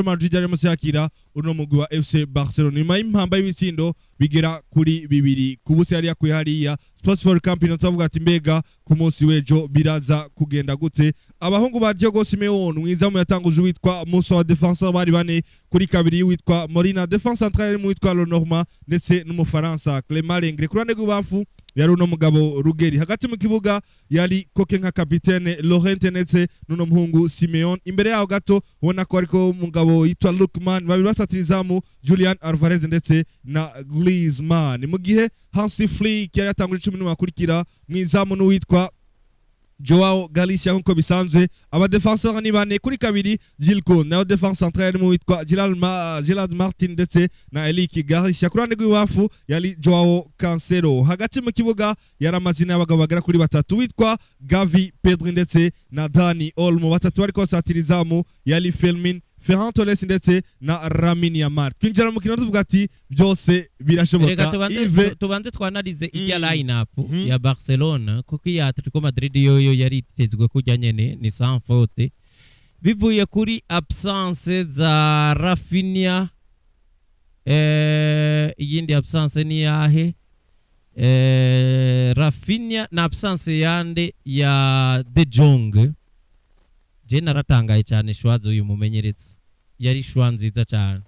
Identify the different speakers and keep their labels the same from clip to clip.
Speaker 1: Madrid ari musakira uno mugwi wa FC Barcelona nyuma y'impamba y'ibitsindo bigera kuri 2 kubusi yari yakuye hariya Sports for Campino tuvuga ati mbega ku munsi wejo biraza kugenda gute abahungu ba Diego Simeone mwiza mu yatanguje witwa Musa wa defenseur bari bane kuri kabiri witwa Molina defense centrale mu witwa Lenormand ndetse n'umufaransa Clément Lenglet kurande rw'ubafu yari uno mugabo Rugeri hagati mu kibuga yari koke nka kapitene Laurent ndetse n'uno muhungu Simeone imbere yaho gato ubona ko ariko umugabo yitwa Lookman babiri basatirizamu Julian Alvarez ndetse na Griezmann mu gihe Hansi Flick yari yatanguje 10 n'akurikira mwizamu n'uwitwa Joao Galicia nkuko bisanzwe aba defenseur ni bane kuri kabiri Gilco na defense centrale mu witwa Gerard Martin ndetse na Eliki Garcia kurande rw'iwafu yali Joao Cancelo hagati mu kibuga yari amazina y'abagabo bagera kuri batatu witwa Gavi Pedri ndetse na Dani Olmo batatu ariko satirizamu yali Ferran Torres ndetse na Lamine Yamal kwinjira mu kintu tuvuga ati byose birashoboka
Speaker 2: tubanze twanalize ijya line up ya Barcelona kuko ya Atletico Madrid yoyo yari itezwe kujya nyene ni sans faute bivuye kuri absence za Rafinha yindi absence ni yahe Rafinha na absence yande ya De Jong je naratangaye cyane shwazo uyu mumenyeretse yari shwa nziza cyane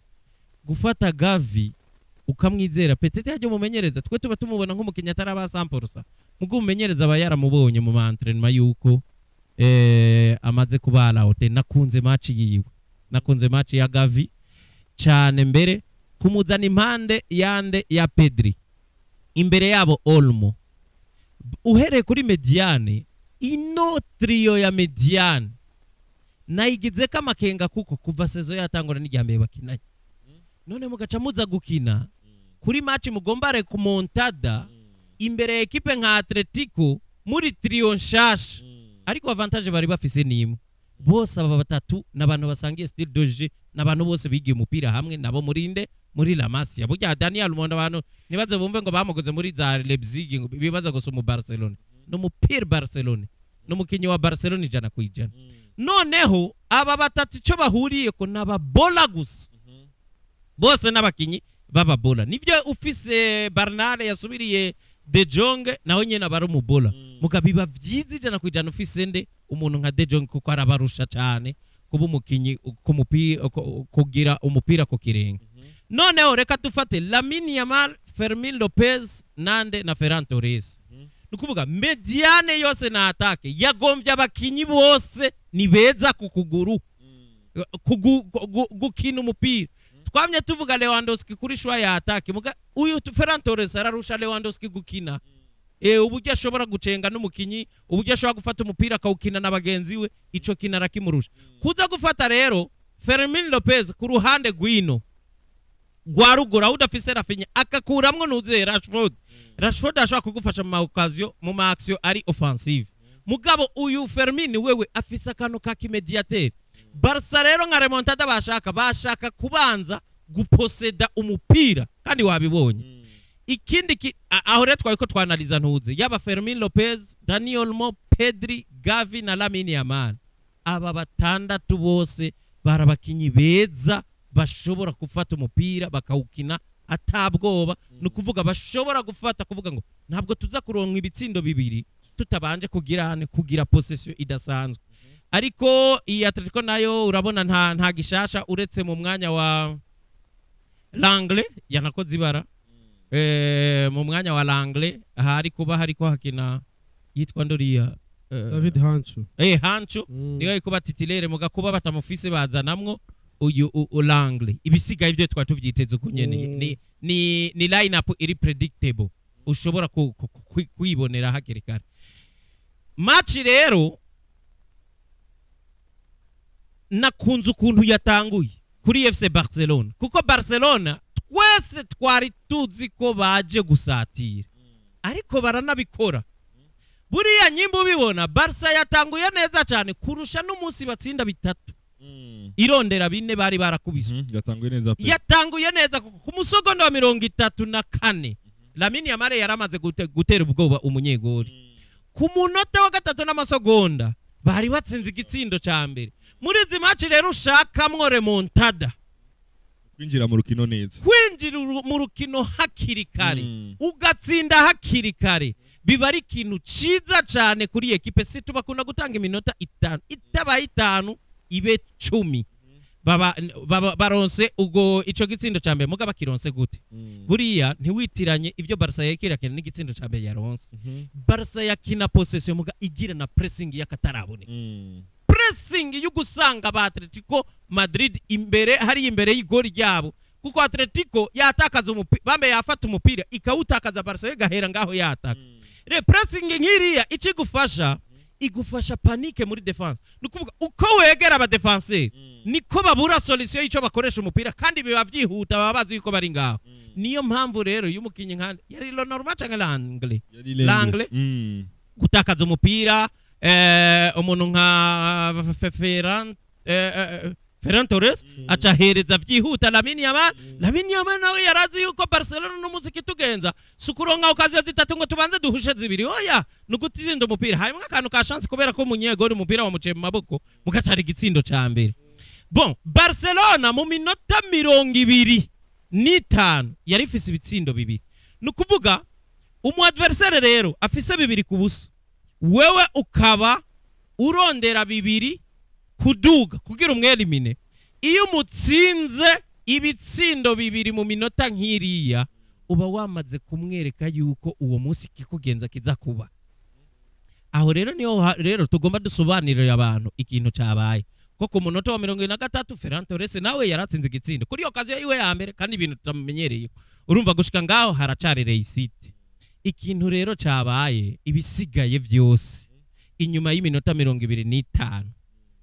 Speaker 2: gufata Gavi ukamwizera petete yaje mumenyereza twe tuba tumubona nk'umukinya ataraba 100% mugo mumenyereza aba yaramubonye mu entraînement yuko amaze kubala hote nakunze match ya Gavi cyane mbere kumuzana impande yande ya Pedri imbere yabo Olmo uhere kuri mediane ino trio ya mediane nayigize kamakenga kuko kuva sezo yatangura n'igihambye bakinanye none mugaca muza gukina kuri match mugombare ku Montada imbere equipe nka Atletico muri trio nshasha ariko avantage bari bafise nimwe bose aba batatu nabantu basangiye style de jeu nabantu bose bigiye umupira hamwe nabo muri La Masia burya Daniel Mondo abantu nibaze bumve ngo bamugoze muri za Leipzig bibaza gusa mu Barcelona no mupira Barcelona no mukinyi wa Barcelona ijana kwijana noneho aba batatu cyo bahuriye ko nababola gusa bose nabakinyi baba bola nivyo ufise Bernard yasubiriye De Jong naho nyene abari mu bola mugabiba vyizi jana kwijana ufise nde umuntu nka De Jong kuko arabarusha cyane kuba umukinyi kugira umupira ku kirenge noneho reka tufate Lamine Yamal Fermin Lopez nande na Ferran Torres nukuvuga mediane yose na atake yagomvye abakinyi bose ni beza ku kuguru gukina umupira twamye tuvuga Lewandowski kuri shwa ya atake muga uyu Ferran Torres ararusha Lewandowski gukina uburyo ashobora gucenga n'umukinyi uburyo ashobora gufata umupira akawukina n'abagenzi we ico kina rakimurusha kuza gufata rero Fermin Lopez ku ruhande gwino gwarugura udafise Rafinha akakuramwo nuze Rashford ashobora kugufasha mu occasion mu action ari offensive mugabo uyu Fermin wewe afise akantu ka kimediateur Barca rero nka remontada bashaka kubanza guposeda umupira kandi wabibonye ikindi aho rero twari ko twanaliza ntuze yaba Fermin Lopez Dani Olmo Pedri Gavi na Lamine Yamal aba batandatu bose barabakinyi beza bashobora gufata umupira bakawukina atabwoba nukuvuga bashobora gufata kuvuga ngo ntabwo tuza kuronka ibitsindo bibiri tutabanje kugira possession idasanzwe ariko iyi Atletico nayo urabona nta gishasha uretse mu mwanya wa Langley yanakoze ibara mu mwanya wa Langley hariko hakina yitwa ndoriya
Speaker 3: David Hancho
Speaker 2: niyo kuba titulaire muga kuba batamufise bazanamwo uyu Langley ibisigaye ibyo twatuvyiteze kunyene ni line up iri predictable ushobora kwibonera hakiri kare match rero nakunze ukuntu yatanguye kuri FC Barcelona kuko Barcelona twese twari tuzi ko baje gusatira ariko baranabikora buriya nyimbo bibona Barca yatanguye neza cyane kurusha n'umunsi batsinda bitatu irondera bine bari barakubiswe yatanguye neza ku musogondo wa 34 Lamine Yamal yaramaze gutera ubwoba umunyegori ku munota wa gatatu n'amasogonda bari batsinze igitsindo cya mbere muri izi match rero ushakamwo remontada,
Speaker 1: kwinjira mu rukino neza,
Speaker 2: kwinjira mu rukino hakiri kare, ugatsinda hakiri kare, biba ari ikintu ciza cyane kuri ekipe. Si tubakunda gutanga iminota 5, itabaye 5 ibe 10 baronse ubwo ico gitsindo ca mbere. Muga bakironse gute? Buriya ntiwitiranye ivyo Barca yakirakena n'igitsindo ca mbere yaronse. Barca yakina possession muga igira na pressing yakatarabone, pressing y'ugusanga ba Atletico Madrid imbere, hari imbere y'igori ryabo, kuko Atletico yatakaza umupira, bambe yafata umupira ikawutakaza, Barca igahera ngaho yataka. Pressing nkiriya ikigufasha, igufasha panike muri defense. Nukuvuga uko wegera aba defenseur niko babura solution y'ico bakoresha umupira, kandi biba vyihuta, baba bazi yuko bari ngaho. Niyo mpamvu rero y'umukinyi nka yari lo normal cyangwa Langle gutakaza umupira, umuntu nka Ferran Torres acahereza vyihuta Lamine Yamal nawe yarazi yuko Barcelona n'umuziki tugenza sukuronka okaziyo zitatu ngo tubanze duhushe zibiri, oya nugutizinda umupira harimo akantu ka chance kubera ko munyegori umupira wamuciye mu maboko mugacari igitsindo ca mbere. Bon, Barcelona mu minota 25 yari ifise ibitsindo bibiri, nukuvuga umu adversaire rero afise bibiri kubusa, wewe ukaba urondera bibiri kuduga kugira umwelimine. Iyo mutsinze ibitsindo bibiri mu minota nkiriya, uba wamaze kumwereka yuko uwo munsi kikugenza kiza kuba. Aho rero niyo rero tugomba dusobanirira abantu ikintu cabaye, ko ku munota wa 23 Ferran Torres nawe yaratsinze igitsindo kuri okaziyo yiwe ya mbere, kandi ibintu tutamenyereye. Urumva gushika ngaho haracari reisite. Ikintu rero cabaye, ibisigaye vyose inyuma y'iminota 25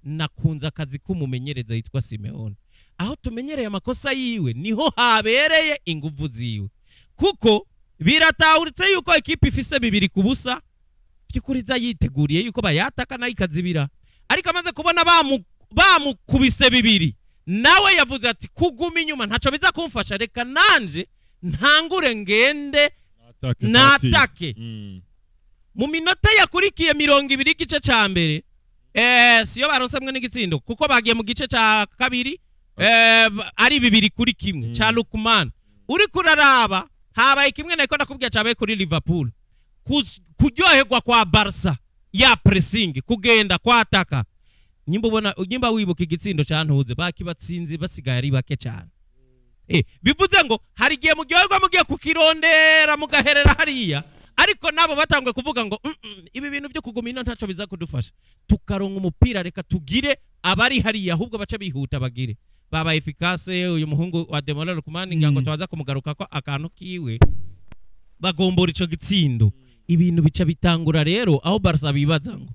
Speaker 2: nakunza akazi k'umumenyereza yitwa Simeone. Aho tumenyereye amakosa yiwe niho habereye inguvu ziwe, kuko biratahuritse yuko ekipe ifise bibiri kubusa, byukuriza yiteguriye yuko bayataka nayo ikazibira, ariko amaze kubona bamukubise bibiri, nawe yavuze ati kuguma inyuma ntaco biza kumfasha, reka nanje ntangure ngende natake. Mu minota yakurikiye 20 igice ca mbere, siyo baronsemwe n'igitsindo kuko bagiye mu gice ca kabiri ari 2-1 ca Lukman. Uri kuraraba habaye kimwe nako nakubwiye cabaye kuri Liverpool, kuryoherwa kwa Barca ya pressing, kugenda kwataka. Nyimba wibuka igitsindo cantuze bakibatsinze basigaye ari bake cyane. Bivuze ngo hari giye mu gihugu mugiye kukirondera mugaherera hariya, ariko nabo batangwe kuvuga ngo ibi bintu byo kugumina ntaco biza kudufasha, tukaronka umupira reka tugire abari hariya, ahubwo baca bihuta bagire. Baba efficace uyu muhungu wa Demola Lukman ngango twaza kumugaruka ko akantu kiwe bagombora ico gitsindo. Ibintu bica bitangura rero aho Barca bibaza ngo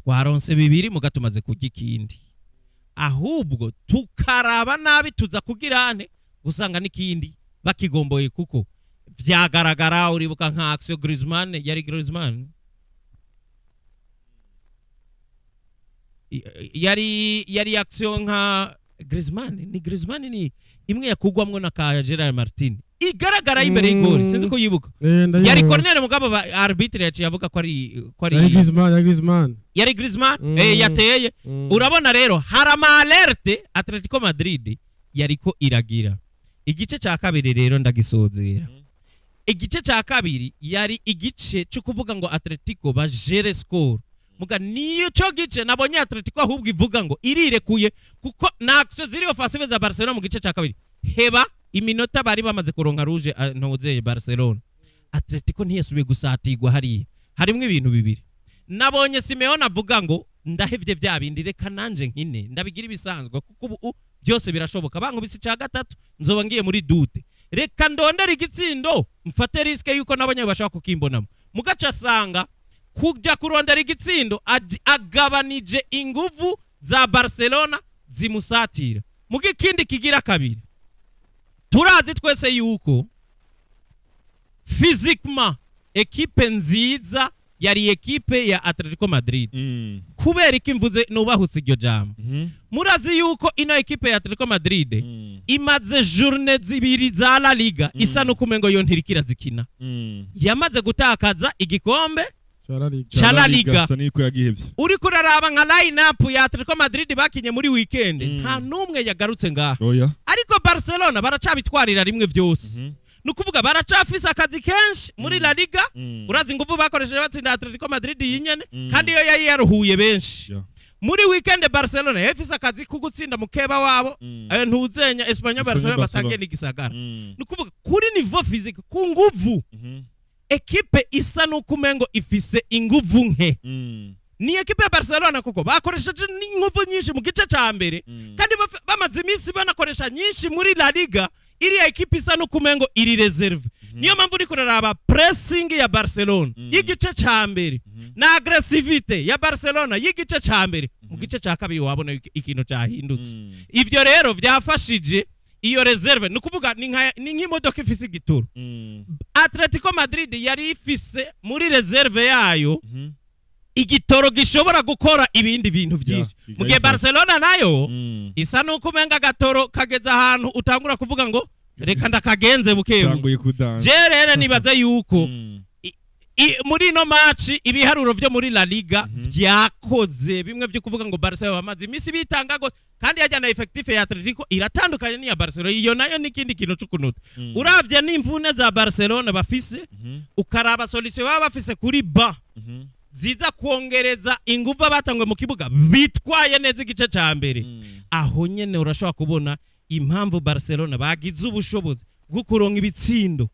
Speaker 2: twaronse bibiri mugatumaze kugikindi, ahubwo tukaraba nabi tuza kugirane gusanga n'ikindi bakigomboye, kuko vyagaragara. Uribuka nka action Griezmann, yari Griezmann yari action nka Griezmann ni imwe yakugwamwo na ka Gerard Martin igaragara imbere y'igori, sinzi ko yibuka yari corner mugabo ba arbitre yaciye avuga ko ari Griezmann yateye. Urabona rero harama alerte Atletico Madrid yariko iragira. Igice ca kabiri rero ndagisozera. Igice ca kabiri yari igice cyo kuvuga ngo Atletico bajere score, muga niyo cyo gice nabonye Atletico ahubwo ivuga ngo irirekuye, kuko nazo ziri offensive za Barcelona mu gice ca kabiri heba iminota bari bamaze kuronka rouge ntozeye Barcelona. Atletico ntiyesubiye gusatigwa hariya. Harimo ibintu bibiri nabonye Simeone avuga ngo ndahevye vya bindi, reka nanje nkine ndabigira ibisanzwe kuko ubu byose birashoboka, bankubise ca gatatu nzoba ngiye muri dute, reka ndondera igitsindo mfate riske yuko nabonye bashaka kukimbonamo. Mugaca sanga kujya kurondera igitsindo agabanije inguvu za Barcelona zimusatira. Mugi kindi kigira kabiri, turazi twese yuko physiquement ekipe nziza yari ekipe ya Atletico Madrid. Kubera ikimvuze nubahutse iryo jambo, murazi yuko ino ekipe ya Atletico Madrid imaze journée zibiri za La Liga isa no kumengo yo ntirikira zikina. Yamaze gutakaza igikombe, cha La Liga
Speaker 1: saniko yagihevye
Speaker 2: uri kuraraba nka line up ya Atletico Madrid bakinye muri weekend nta numwe yagarutse ngaho ariko Barcelona baracabitwarira rimwe vyose nukuvuga baracafisa akazi kenshi muri La Liga urazi nguvu bakoresheje batsinda Atletico Madrid yinyene kandi yo yaruhuye benshi muri weekend Barcelona yafise akazi kugutsinda mukeba wabo ntuzenya Espanyol Barcelona basange n'igisagara nukuvuga kuri niveau physique ku nguvu ekipe isa nukumengo ifise inguvu nke ni ekipe ya Barcelona kuko bakoresheje inguvu nyinshi mu gice ca mbere kandi bamaze iminsi banakoresha nyinshi muri La Liga iri ekipe isa nukumengo iri reserve niyo mpamvu uri kuraraba pressing ya Barcelona y'igice ca mbere na aggressivity ya Barcelona y'igice ca mbere mu gice ca kabiri wabona ikintu cyahindutse ivyo rero vyafashije iyo reserve nukuvuga ni nk'imodoka ifise igitoro Atletico Madrid yari ifise muri reserve yayo igitoro gishobora gukora ibindi bintu byinshi mugihe Barcelona nayo isa nukumenga gatoro kageza ahantu utangura kuvuga ngo reka ndakagenze bukebu jerere nibaza yuko muri no match ibiharuro vyo muri La Liga vyakoze bimwe vyo kuvuga ngo Barcelona bamaze imisi bitanga go kandi yajyana effective ya Atletico iratandukanye ni ya Barcelona iyo nayo nikindi kintu cukunuta uravye n'imvune za Barcelona bafise ukaraba solution baba bafise kuri ba ziza kuongereza inguvu batangwe mu kibuga bitwaye neza igice ca mbere aho nyene urashobora kubona impamvu Barcelona bagize ubushobozi bwo kuronka ibitsindo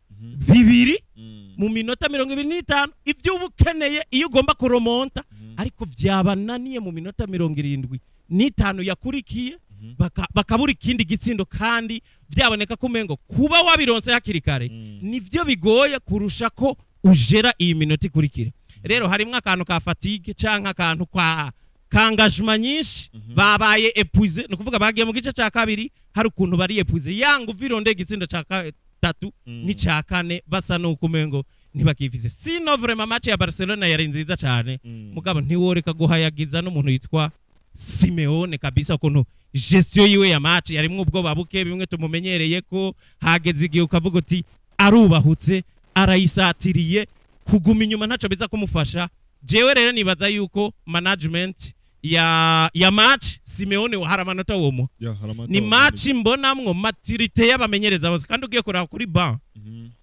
Speaker 2: bibiri mu minota 25 ivyo ubukeneye iyo ugomba kuromonta ariko vyabananiye mu minota 75 yakurikiye bakabura ikindi gitsindo kandi vyaboneka kumengo kuba wabironse hakirikare nivyo bigoye kurusha ko ujera iyi minota ikurikira rero harimwe akantu ka fatigue canka akantu kwa kangajuma nyinshi babaye épuisé no kuvuga bagiye mu gice ca kabiri hari ukuntu bari épuisé yangu vironde igitsindo ca tatu ni ca kane basa no kumengo ntibakifise sino vraiment match ya Barcelona yari nziza cyane mugabo ntiworeka guhayagiza n'umuntu yitwa Simeone kabisa ukuntu gestion yiwe ya match yarimwe ubwo babuke bimwe tumumenyereye ko hageze igihe ukavuga uti arubahutse arayisatiriye kuguma inyuma ntaco biza kumufasha jewe rero nibaza yuko management ya match Simeone wahara amanota womo ni match mbonamwo maturité y'abamenyereza bose kandi ugiye kuraba kuri ban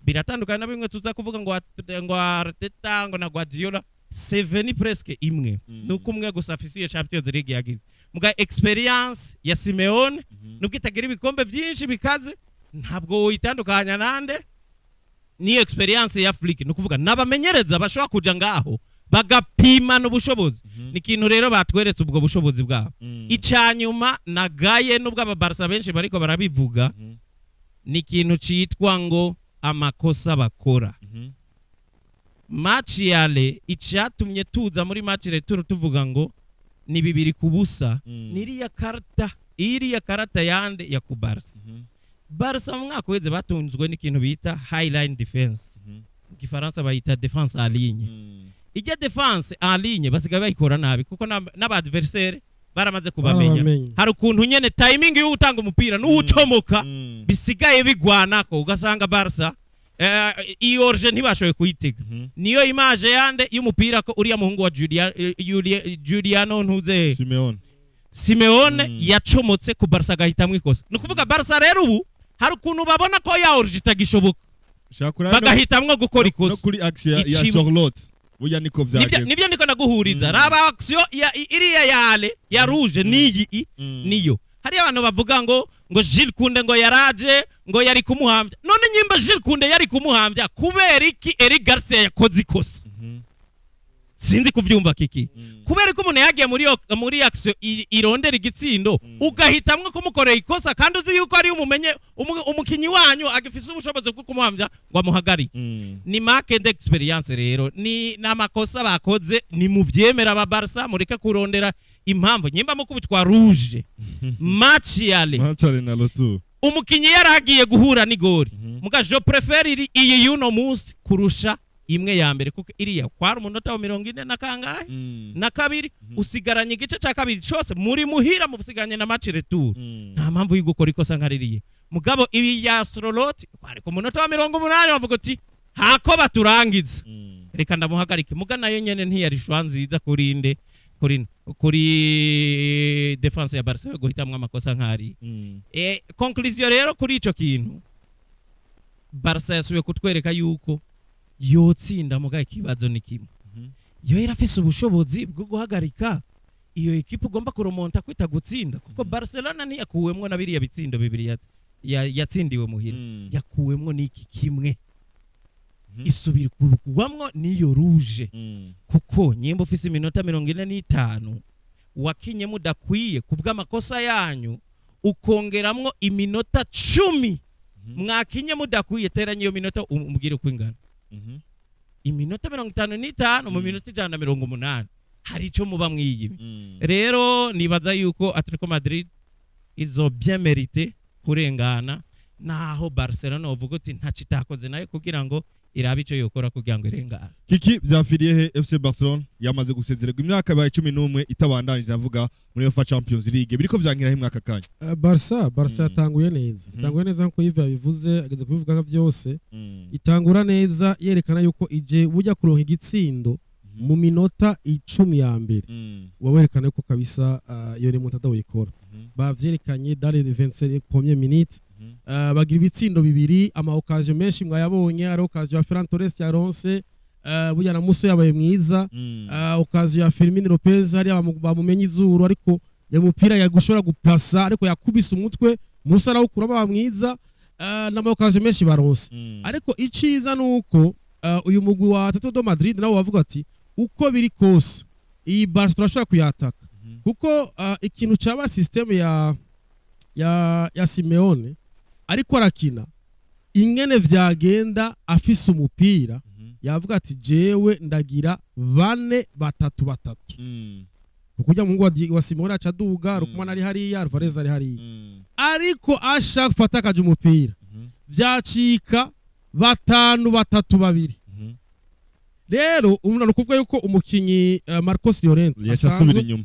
Speaker 2: biratandukana na bimwe tuza kuvuga ngo Arteta ngo na Guardiola 7 presque imwe nuko umwe gusa afisiye Champions League yagize muga experience ya Simeone nuko itagira ibikombe byinshi bikaze ntabwo itandukanya nande ni experience ya Flick nukuvuga nabamenyereza bashobora kuja ngaho bagapima n'ubushobozi ni kintu rero batweretse ubwo bushobozi bwabo icanyuma nagaye nubwo aba Barca benshi bariko barabivuga ni kintu citwa ngo amakosa bakora match yale icatumye tuza muri match retour tuvuga ngo ni 2-0 iriya karata yande ya ku Barca Barca mu mwaka weze batunzwe n'ikintu bita highline defense mu Gifaransa bayita defense en ligne ijya defense en ligne basigaye bayikora nabi kuko n'abadversaire baramaze kubamenya hari ukuntu nyene timing yo utanga umupira n'ucomoka bisigaye bigwanako ugasanga Barca iorje ntibashoye kuyitega niyo image yande y'umupira ko uriya muhungu wa Juliano ntuze Simeone yacomotse ku Barca gahitamwe ikosa nukuvuga Barca rero ubu hari ukuntu babona ko yaorje itagishoboka bagahitamwe gukora ikosa
Speaker 1: no kuri action ya Charlotte buya niko byageze
Speaker 2: nivyo niko naguhuriza raba action ya iriya yale ya rouge niyo hari abantu bavuga ngo Jules Kunde ngo yaraje ngo yari kumuhambya none nyimba Jules Kunde yari kumuhambya kubera iki Eric Garcia yakoze ikosa sinzi kuvyumva kiki kubera ko umuntu yagiye muri action irondera igitsindo ugahitamwe kumukorera ikosa kandi uzi yuko ari umukinyi wanyu agifise ubushobozi bwo kumuhambya ngo amuhagari ni market experience rero ni namakosa bakoze ni muvyemera aba Barca mureke kurondera impamvu nyimba mu kubitwa rouge match yale
Speaker 1: na lotu
Speaker 2: umukinyi yaragiye guhura n'igori muga je préfère iyi yuno munsi kurusha imwe ya mbere kuko iriya kwara umunota wa 40 na kangahe na kabiri usigaranye igice ca kabiri cyose muri muhira mufusiganye na match retour nta mpamvu y'ugukora ikosa nkaririye mugabo ibi ya Charlotte kwari ku munota wa 80 bavuga ati hako baturangiza reka ndamuhagarike muga nayo nyene ntiyari shwa nziza kuri defense ya Barca guhitamwe amakosa nkari. Conclusion rero kuri ico kintu Barca yasubiye kutwereka yuko yotsinda muga ikibazo ni kimwe. Yo irafise ubushobozi bwo guhagarika iyo ekipe ugomba kuromonta kwita gutsinda kuko Barcelona ni yakuwemwo na biriya bitsindo bibiri yatsindiwe muhira yakuwemwo niki kimwe isubira kuwamwo niyo rouge kuko nyimbo ufise iminota 45 wakinye mudakwiye kubwa makosa yanyu ukongeramwo iminota 10 mwakinye mudakwiye teranye iyo minota umubwire kwingana iminota 55 mu minota 180 hari ico muba mwiyibi rero nibaza yuko Atletico Madrid izo bien mérité kurengana naho Barcelona uvuga uti ntacitakoze nayo kugira ngo irabe ico yokora kugira ngo irengana.
Speaker 1: Kiki vyafiriye he FC Barcelona yamaze gusezererwa imyaka ya 11 itabandanije avuga muri UEFA Champions League biriko vyankira he mwaka kanya.
Speaker 3: Barca yatanguye neza. Yatanguye neza nko Yves yabivuze ageze kubivuga byose. Itangura neza yerekana yuko ije bujya kuronka igitsindo mu minota 10 ya mbere. Wawerekana yuko kabisa iyo remontada uyikora. Bavyerekanye dans les 25 premières minutes. Bagira ibitsindo bibiri ama occasion menshi mwayabonye ari occasion ya Ferran Torres ya Ronce burya na Muso yabaye mwiza occasion ya Fermin Lopez ari bamumenye izuru ariko ya mupira yagushora guplasa ariko yakubise umutwe Musa arawukura baba mwiza na occasion menshi baronse ariko iciza nuko uyu mugwi wa Atletico Madrid nawo bavuga ati uko biri kose iyi Barca turashaka kuyataka kuko ikintu cyaba system ya Simeone ariko arakina ingene vyagenda afise umupira yavuga ati jewe ndagira 4-3-3 ukujya mu ngwa wa Simeone acaduga rukumana ari hariya Alvarez ari hariya ariko ashaka gufata kaje umupira vyacika 5-3-2 rero umuntu nukuvuga yuko umukinyi Marcos Llorente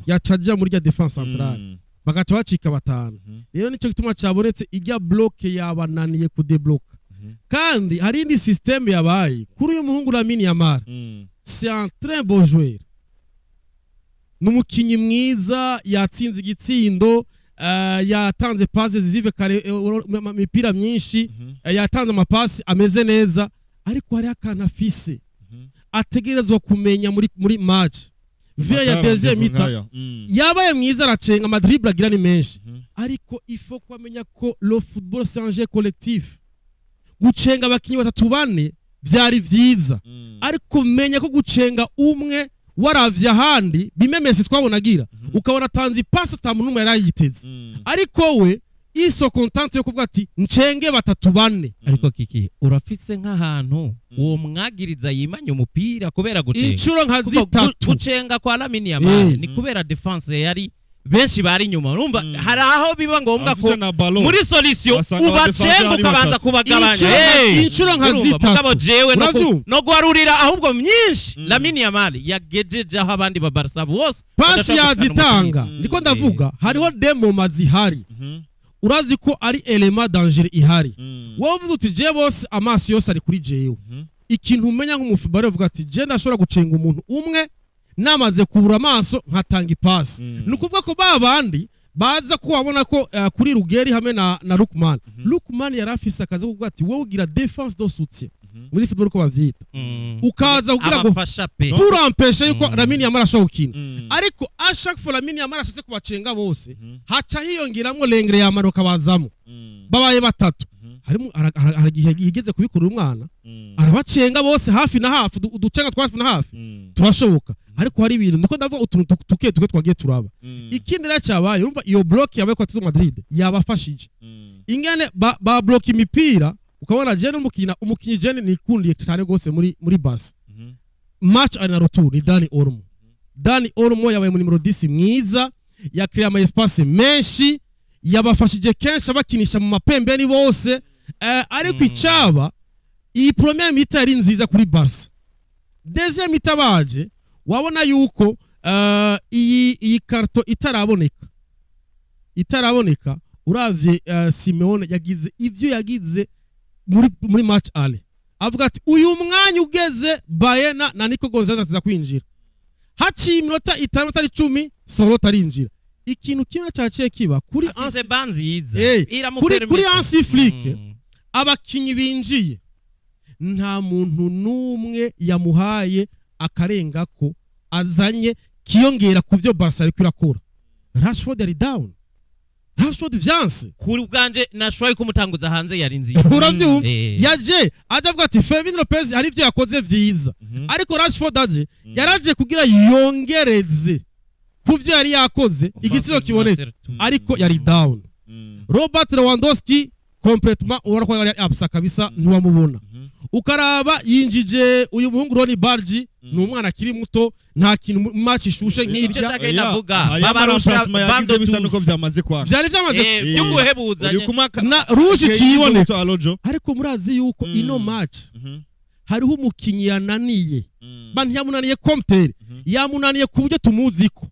Speaker 3: yacaja muri ya defense centrale bagaca bacika 5 rero nico gituma cyabonetse ijya bloke yabananiye kudebloka kandi hari indi system yabaye kuri uyu muhungu Lamine Yamal c'est un très beau joueur numukinyi mwiza yatsinze igitsindo yatanze passes zive kare mipira myinshi yatanze amapasi ameze neza ariko hari akana afise ategerezwa kumenya muri match via ya deuxième mi-temps yabaye mwiza aracenga amadribble agira ni menshi ariko ifo kwamenya ko le football c'est un jeu collectif gucenga abakinyi batatu bane vyari vyiza ariko menya ko gucenga umwe waravya handi bimemese twabonagira ukabona tanzi pass tamuntu yarayiteze ariko we iso contente yo kuvuga ati ncenge batatu bane
Speaker 2: ariko Kiki urafise nk'ahantu uwo mwagiriza yimanye umupira kubera gucenga
Speaker 3: incuro nka zitatu
Speaker 2: gucenga kwa Lamine Yamal ni kubera defense yari benshi bari inyuma urumva hari aho biba ngombwa ko muri solution ubacenga ukabanza kubagabanya
Speaker 3: incuro nka zitatu
Speaker 2: mugabo jewe no gwarurira ahubwo myinshi Lamine Yamal yagejeje aho abandi ba Barca bose
Speaker 3: pasi yazitanga ndiko ndavuga hariho demo mazihari urazi ko ari element danger ihari wowe uvuze uti je bose amaso yose ari kuri jewe ikintu umenya nk'umufubare uvuga ati je ndashobora gucenga umuntu umwe namaze kubura amaso nkatanga ipasi nukuvuga ko babandi baza ko wabona ko kuri Rugeri hamwe na Lukman yarafise akazi kuvuga ati wowe ugira defense do soutien muri football ko bavyita ukaza kugira ngo pour empêcher yuko Lamine Yamal ashobora gukina ariko a chaque fois Lamine Yamal ashase kubacenga bose haca hiyongeramwo Lengre Yamal kabazamo babaye batatu harimo aragihe yigeze kubikura umwana arabacenga bose hafi na hafi uducenga twafi na hafi turashoboka ariko hari ibintu ndiko ndavuga utuntu tuke twagiye turaba ikindi cyabaye urumva iyo block yabaye kwa Atletico Madrid yabafashije ingene ba block imipira ukabona je umukinyi je nikundiye cyane gose muri Barca match ana retour ni Dani Olmo yabaye muri numero 10 mwiza ya create ama espace menshi yabafashije kenshi abakinisha mu mapembeni bose ariko icaba iyi première mi-temps yari nziza kuri Barca deuxième mi-temps baje wabona yuko iyi karto itaraboneka uravye Simeone yagize ivyo yagize muri match ale avuga ati uyu mwanya ugeze Bayena na Nico Gonzalez atiza kwinjira haciye iminota 5 atari 10 Soro tarinjira ikintu kimwe cyaciye kiba kuri
Speaker 2: afise banzi yiza
Speaker 3: kuri Hansi Flick abakinyi binjiye nta muntu numwe yamuhaye akarenga ko azanye kiyongera kuvyo Barca ariko irakora. Rashford ari down, Rashford vyanse
Speaker 2: kuri bwanje nashoboye kumutanguza hanze yari nziza
Speaker 3: uravyumva yaje aje avuga ati Fermin Lopez hari ivyo yakoze vyiza ariko Rashford aje yaraje kugira yongereze kuvyo yari yakoze igitsiro kiboneka ariko yari down. Robert Lewandowski complètement ubona ko yari absa kabisa ntiwamubona ukaraba yinjije uyu muhungu Ronny Bargi ni umwana kiri muto nta kintu match ishushe nk'irya
Speaker 2: babarusha
Speaker 1: bando bisa nuko vyamaze kwanga
Speaker 3: vyari vyamaze
Speaker 2: byuguhebuzanye
Speaker 3: na rouge kiyiboneka ariko murazi yuko ino match hariho umukinyi yananiye bantu yamunaniye Comtel yamunaniye ku buryo tumuziko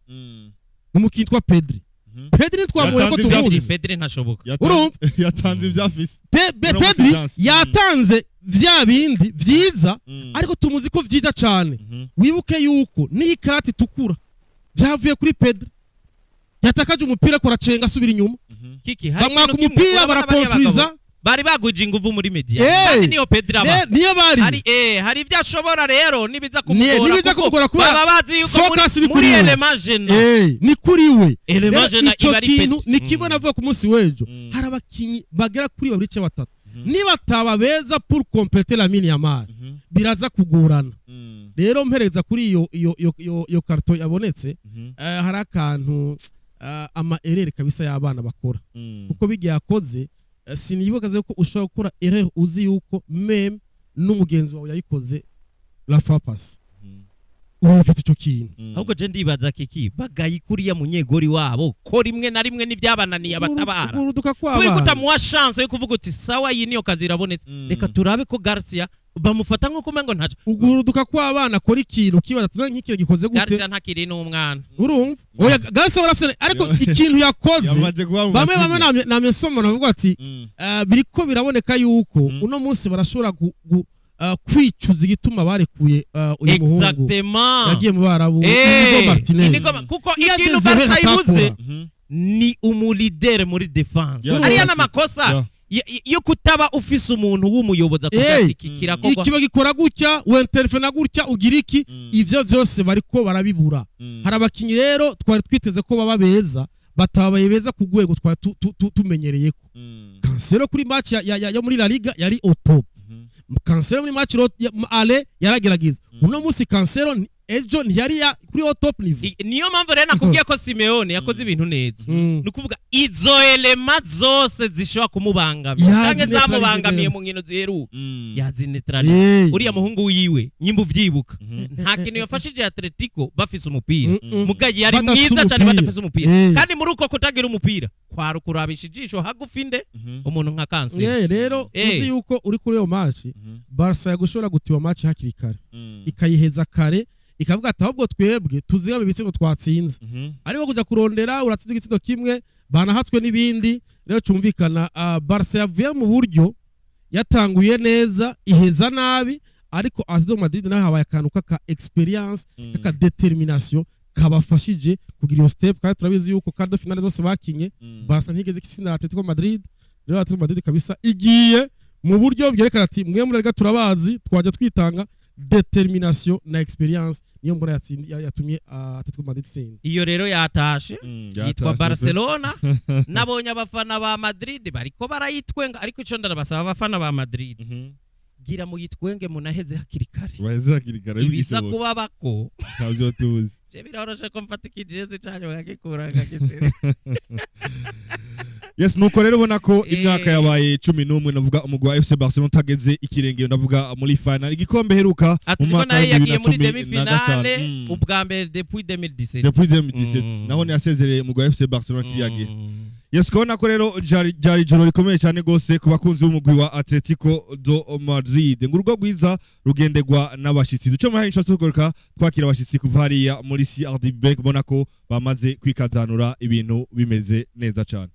Speaker 3: umukinyi twa Pedri twamuye ko tumuzi
Speaker 2: Pedri ntashoboka
Speaker 3: urumva
Speaker 1: yatanze ivyafise
Speaker 3: Pedri yatanze vya bindi vyiza ariko tumuzi ko vyiza cyane wibuke yuko ni karate tukura byavuye kuri Pedri yatakaje umupira ko racenga asubira inyuma
Speaker 2: kiki
Speaker 3: bamwaka umupira barakonsuiza
Speaker 2: bari bagwije inguvu muri media kandi niyo Pedri aba
Speaker 3: niyo bari
Speaker 2: hari ivyashobora rero nibiza kumugora
Speaker 3: kuba
Speaker 2: babazi yuko muri Elemagena
Speaker 3: ni kuri we
Speaker 2: Elemagena ibari
Speaker 3: Pedri ni kibona avuga ku munsi wejo hari abakinyi bagera kuri 2-3 niba taba beza pour compléter la mine ya mari biraza kugorana rero mpereza kuri iyo karto yabonetse hari akantu ama erreur kabisa y'abana bakora kuko bigiye yakoze sinibukaze ko ushobora gukora erreur uzi yuko meme n'umugenzi wawe yayikoze la fois passe urafite ico kintu
Speaker 2: ahubwo je ndibaza kiki bagayikuriya munyegori wabo ko rimwe na rimwe n'ivyabananiye abatabara kuri kutamuha chance yo kuvuga uti sawa iyi niyo kazi irabonetse reka turabe ko Garcia bamufata nko kumengo ntaje
Speaker 3: uguruduka kwa abana kora ikintu kibaza tumenye nk'ikiro gikoze gute
Speaker 2: Garcia ntakiri n'umwana
Speaker 3: urumva oya Garcia barafite ariko ikintu yakoze bamwe na mesomo navuga ati biriko biraboneka yuko uno munsi barashobora kwicuza igituma barekuye uyu muhungu yagiye mu Barabu
Speaker 2: kuko ikintu Barca ibuze ni umulidere muri defense ariya n'amakosa yo kutaba ufise umuntu w'umuyoboza kugatikira koko
Speaker 3: ikiba gikora gutya wenterfena gutya ugira iki ivyo byose bariko barabibura hari abakinyi rero twari twiteze ko baba beza batabaye beza ku rwego twari tumenyereyeko Cancelo kuri match ya muri La Liga yari au top Cancelo muri match ale yaragerageza uno munsi Cancelo ejo ntiyari kuri au top niveau
Speaker 2: niyo mpamvu rero nakubwiye ko Simeone yakoze ibintu neza nukuvuga izo elema zose zishobora kumubangamira cyangwa zamubangamiye mu nkino ziheru yazinetralize uriya muhungu wiwe nyimba uvyibuka nta kintu yafashije Atletico bafise umupira mugayi yari mwiza cyane badafise umupira kandi muri uko kutagira umupira kwara kurabisha ijisho hagufi nde umuntu nka Cancelo
Speaker 3: rero uzi yuko uri kuri yo match Barca yagushobora gutiwa match hakiri kare ikayiheza kare ikavuga ati ahubwo twebwe tuziga ibitsindo twatsinze ariko kuja kurondera uratsinze igitsindo kimwe banahatswe n'ibindi rero cyumvikana Barca yavuye mu buryo yatanguye neza iheza nabi ariko Atletico Madrid naho habaye akantu ka experience ka determination kabafashije kugira iyo step kandi turabizi yuko kado finale zose bakinye Barca ntigeze kisinda Atletico Madrid rero Atletico Madrid kabisa igiye mu buryo byerekana ati mwe muri Liga turabazi twaje twitanga determination na experience niyo mbona yatumye Atletico Madrid tsinda
Speaker 2: iyo rero yatashe yitwa Barcelona nabonye abafana ba Madrid bariko barayitwenga ariko ico ndarabasaba abafana ba Madrid gira mu yitwenge munaheze hakiri kare ibiza kuba bako
Speaker 1: ntabyo tuzi
Speaker 2: je biroroshe ko mfata ikijezi cyanyu bagikura gakitire
Speaker 1: yes nuko rero ubona ko imyaka yabaye 11 navuga umugwi wa FC Barcelona tageze ikirengero navuga muri final igikombe heruka
Speaker 2: mu mwaka wa 2015 ubwa mbere depuis 2017
Speaker 1: naho yasezereye umugwi wa FC Barcelona kiriyagiye yes kubona ko rero jari joro rikomeye cyane gose ku bakunzi b'umugwi wa Atletico do Madrid ngurugo gwiza rugendegwa n'abashitsi duce mu hanisha tugaruka twakira abashitsi kuva hariya muri CRDB kubona ko bamaze kwikazanura ibintu bimeze neza cyane